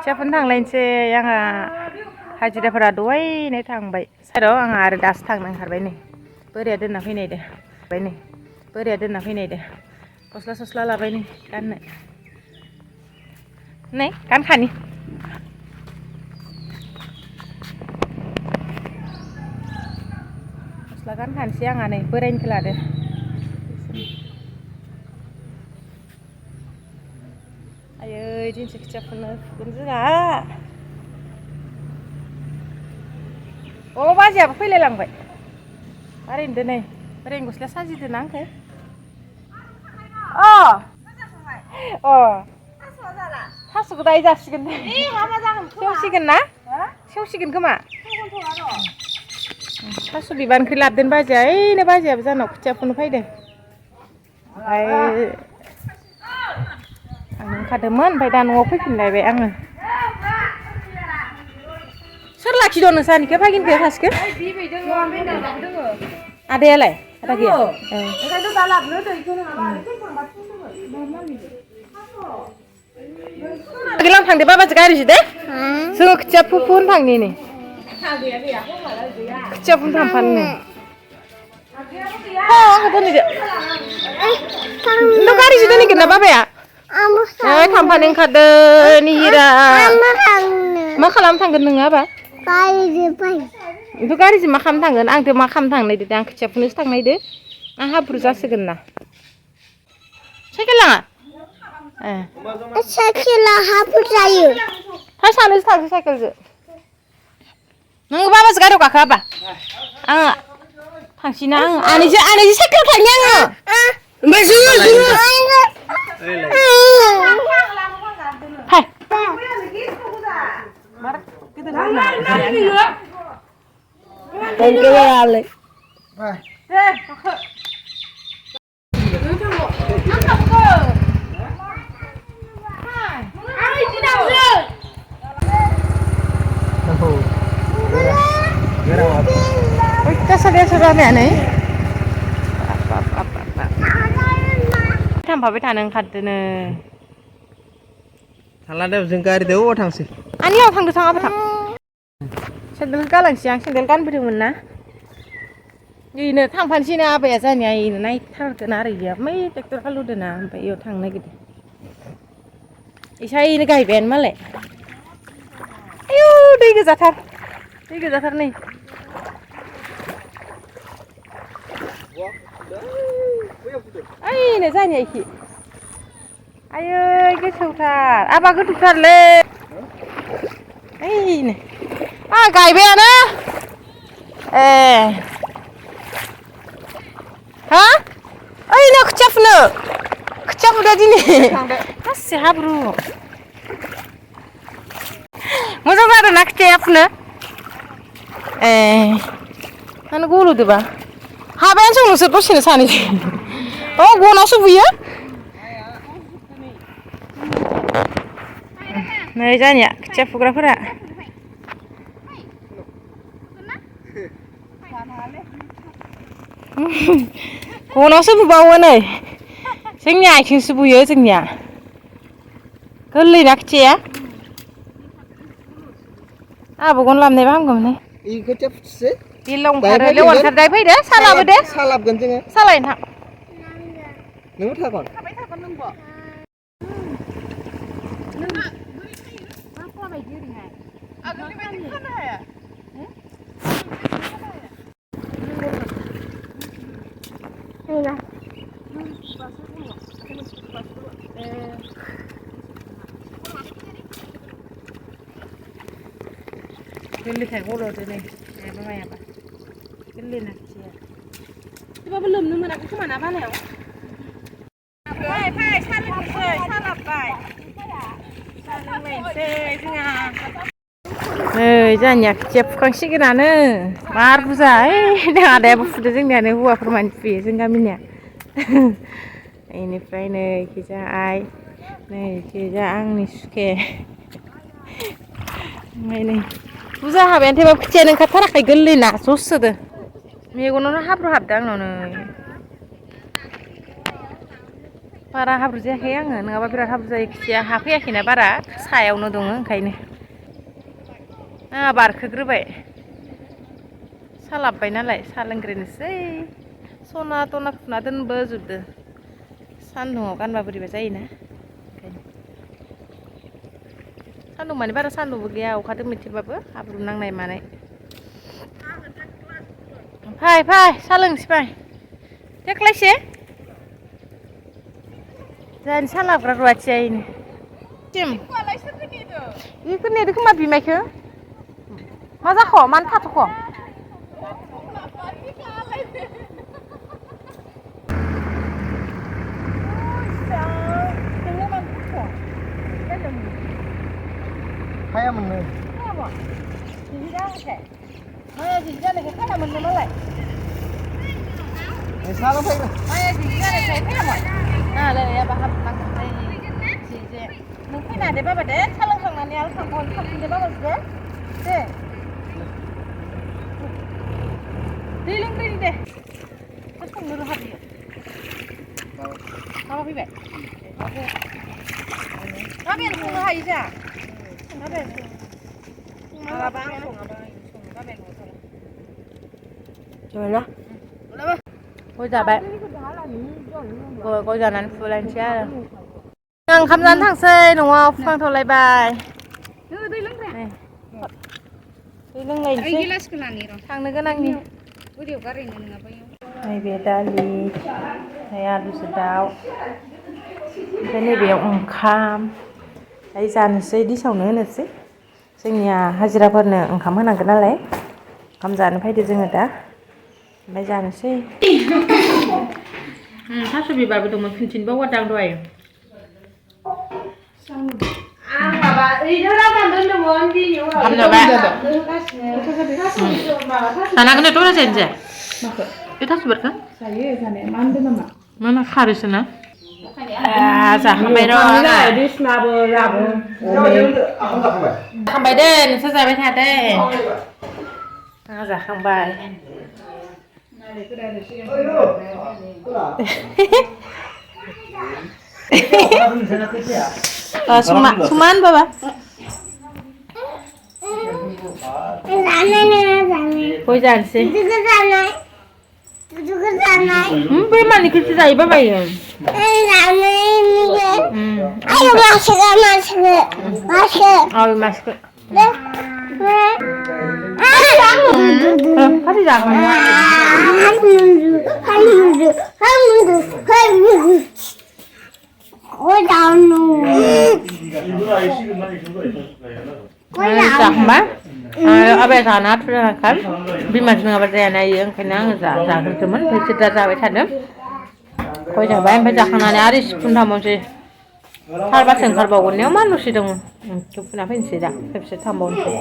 खोथियाफोनो थांलायनोसै आंहा हाजिराफोरा दहायनो थांबाय साइराव आंहा आरो दासो थांनो ओंखारबाय नै बोराया दोनना फैनायदो नै बोराया दोनना फैनायदो गस्ला सस्ला लाबाय नै गाननो नै गानखानि गस्ला गानखानोसै आंहा नै बोरायनिखौ लादो आयै दिनैसो खोथियाखौनो फुगोन जोंहा अ बाजैयाबो फैलायलांबाय ओरैनो दोनै ओरैनो गस्लाया साजिदोना आंखो थास'खौ दायो जासिगोन सेवसिगोन ना सेवसिगोन खोमा थास' बिबारनिखौ लाबोदों बाजैया ओइनो बाजैयाबो जोंनाव खोथिया फुनो फैदों ओमफ्राय थांनो ओंखारदोंमोन ओमफ्राय दा न'आव फैफिनलायबाय आङो सोर लाखिदों नोंसानिखौ फागिनखौ सासेखौ आदायालाय आदा गैया ओंखायनोथ' दा लाबोनो दैखौ आगोलाव थांदो बाबाजों गारिजों दे जोङो खोथिया फुनो थांनि नै खोथिया फुनो थांफानो दोनैदो नों गारिजों दोनहैगोन ना बाबाया थांफानो ओंखारदों निहिरा मा खालामनो थांगोन नोङो आबा नोंथ' गारिजों मा खालामनो थांगोन आंथ' मा खालामनो थांनो नागिरदों आं खोथिया फुनोसो थांनो नागिरदों आं हाब्रु जासिगोन ना साइकेल लाङा साइकेला हाब्रु जायो फाय सानैजों थांसै साइकेलजों नों बाबाजों गारियाव गाखो आबा आङो थांसैना आनैजों साइकेलाव थांनि आङो ओमफ्राय जोङो फाय थांफाबाय थानो ओंखारदोनो थांला दे जों गारिजों अबाव थांसै आंनियाव थांदो थाङाबो थां सेन्देल गालांसै आं सेन्देल गानबोदोंमोन ना बेनो थांफानोसैना आबाया जानाया बेनो नायथारगोन आरो इयो मै ट्रेक्टर हालेवदोंना ओमफ्राय बेयाव थांनो नागिरदों इसायनो गायबायानो मालाय आयौ दै गोजाथार नै ओइनो जानिया इखि आयै गोथौथार आबा गोथौथारलै ओइनो गायबायानो ए हा ओइनो खोथिया फुदो दिनै गासै हाब्रु मोजां जादोंना खोथियाया फुनो ए मानो गल'दोबा हाबायानो जों नोंसोर दसेनो सानैजों गनावसो बुयो नै जानिया खोथिया फुग्राफोरा गनावसो बुबावो नै जोंनिया आथिंसो बुयो जोंनिया गोरलै ना खोथियाया आहाबो गन लाबोनायबा हामगौमोन खोथिया फुथुसै बिलाव ओंखारो लेवार ओंखारो दायो फैदो सालाबो दे सालाबगोन जोङो सालायनो थां नोंबो थागोन थाबाय थागोन नोंबो नोंहा बोरै खायो मा खालामबायदि ओरैहाय आगोलनि बायदि खानो हाया गोरलैखाय गल'दो नै मायाबा गोरलै ना खोथियाया थेवबाबो लोमनो मोनाखै खोमा ना बानायाव फै सा लोंनोसै सा लाबोबाय सा लोंलायनोसै जोंहा नै जोंहानिया खोथिया फुखांसिगोनानो मार बुरजा ओइ आदायाबो फुदो जोंनियानो हौवाफोर मानि फुयो जों गामिनिया बेनिफ्राय नै खिजा आइ नै खिजा आंनि सुखे ओमफ्राय नै बुरजा हाबायानो थेवबाबो खोथियानो ओंखारथाराखै गोरलै ना जस होदो मेगनावनो हाब्रु हाबदों आंनाव नै बारा हाब्रु जायाखै आङो नङाबा बिराद हाब्रु जायो खिथिया हा फैयाखैना बारा सायावनो दङ ओंखायनो बारखोग्रोबाय सा लाबबाय नालाय सा लोंग्रोनोसै सना थना फुना दोनबोजोबदो सान्दुङाव गानबा बोरैबा जायोना ओंखायनो सान्दुं माने बारा सान्दुंबो गैया अखा दोमैथेबाबो हाब्रु नांनाय मानाय फै फै सा लोंनोसै फै थेख्लायसे जोंहानि सा लाबग्रा रुवाथिया इनो बेखौ नेदो खोमा बिमायखौ मा जाख' मानो थाथ'ख' Kaya mana? Salah saya. Nung fina deh bapak deh, salang sangan ya, sangkon saking deh bapak deh, deh. Diling diling deh. Terus kamu nurut hati. Apa pibe? Tapi yang nurut hati sih. Apa? Apa? Gimana? Cô chào bạn. Cô giờ nắn phụ lên xe rồi. Ngân khám rắn thằng C đúng không? Phang thổ lại bài. Đi lưng lên xe. Thằng nó cứ năng đi. Này về tali. Này alu sedau. Cái này về oncam. Đây dàn xe đi sau nữa sih. जोंनिया हाजिराफोरनो ओंखाम होनांगोन नालाय ओंखाम जानो फैदो जोङो दा ओमफ्राय जानोसै थास' बिबारबो दंमोन फिनसिन बावगारदां दहाय आं माबा ओइनो रानना दोनदोंमोन दिनै जानांगोन थ' राजायानो जाया बे थास' बिबारखौ जायो जानाया मा होनदों नामा मा मा खारोसो ना जाखांबाय र' दिसनाबो लाबो जाखांबाय दे नोंसोर जाबाय थादे आं जाखांबाय Suman baba Kau jangan sih Bagaimana kita cari baba ya Ayo masuk. Oh masuk Hadi jangan Sama apa sana kan bimas nggak percaya yang kenang jangan teman bercerita sampai sana kau jangan baca kanannya Aris pun tamu sih hal bahasa kerbawannya mana sih dong cukup kenapa sih dah bisa tamu sih